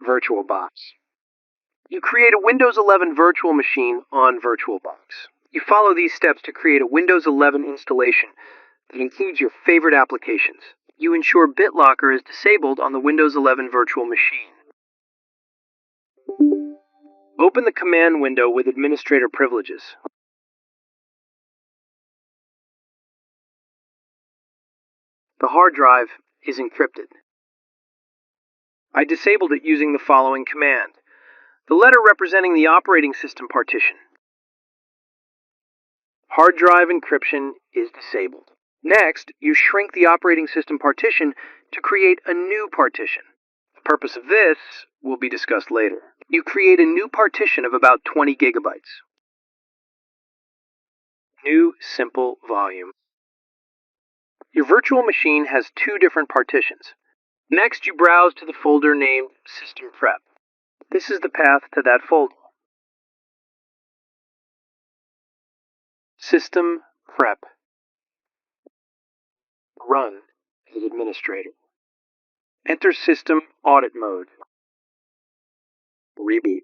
VirtualBox. You create a Windows 11 virtual machine on VirtualBox. You follow these steps to create a Windows 11 installation that includes your favorite applications. You ensure BitLocker is disabled on the Windows 11 virtual machine. Open the command window with administrator privileges. The hard drive is encrypted. I disabled it using the following command. The letter representing the operating system partition. Hard drive encryption is disabled. Next, you shrink the operating system partition to create a new partition. The purpose of this will be discussed later. You create a new partition of about 20 gigabytes. New simple volume. Your virtual machine has two different partitions. Next, you browse to the folder named Sysprep. This is the path to that folder. System Prep. Run as administrator. Enter System Audit Mode. Reboot.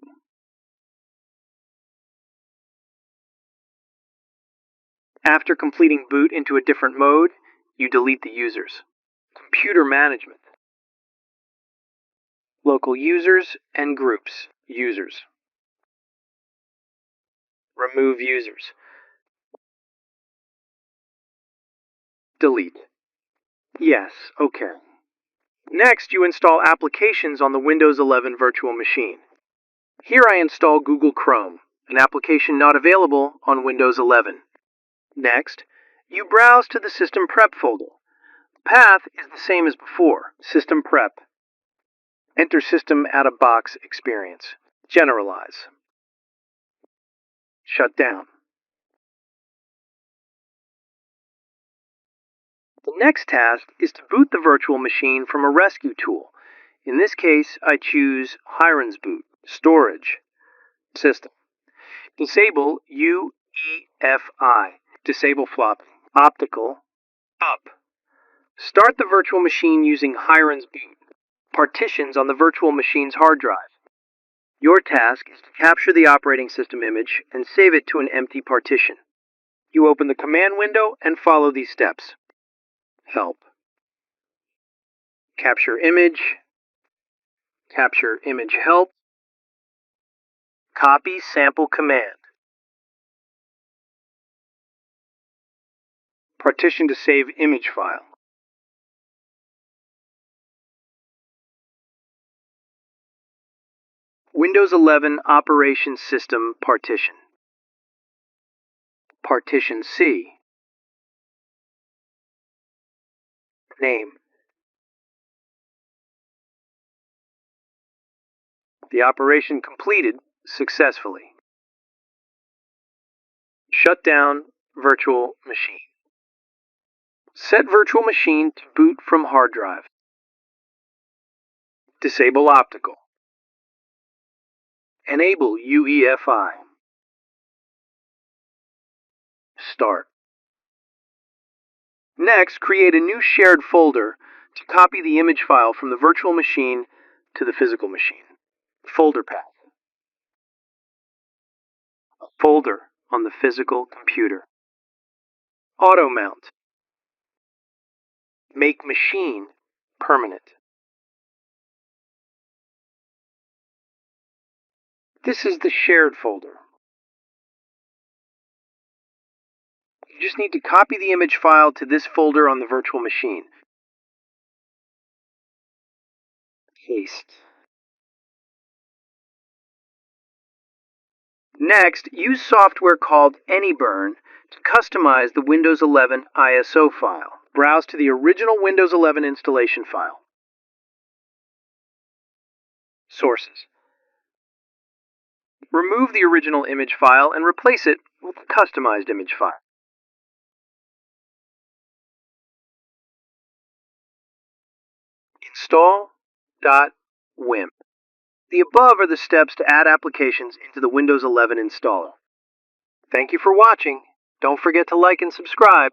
After completing boot into a different mode, you delete the users. Computer management. Local users and groups. Users. Remove users. Delete. Yes, okay. Next, you install applications on the Windows 11 virtual machine. Here I install Google Chrome, an application not available on Windows 11. Next, you browse to the System Prep folder. The path is the same as before, System Prep. Enter System Out-of-Box Experience. Generalize. Shut down. The next task is to boot the virtual machine from a rescue tool. In this case, I choose Hiren's boot, storage, system. Disable UEFI, disable floppy, optical, up. Start the virtual machine using Hiren's boot, partitions on the virtual machine's hard drive. Your task is to capture the operating system image and save it to an empty partition. You open the command window and follow these steps. Help. Capture image help, copy sample command, partition to save image file, Windows 11 Operation System partition, partition C, name. The operation completed successfully. Shut down virtual machine. Set virtual machine to boot from hard drive. Disable optical. Enable UEFI. Start. Next, create a new shared folder to copy the image file from the virtual machine to the physical machine. Folder path. A folder on the physical computer. Auto mount. Make machine permanent. This is the shared folder. You just need to copy the image file to this folder on the virtual machine. Paste. Next, use software called AnyBurn to customize the Windows 11 ISO file. Browse to the original Windows 11 installation file. Sources. Remove the original image file and replace it with a customized image file. Install.wim. The above are the steps to add applications into the Windows 11 installer. Thank you for watching. Don't forget to like and subscribe.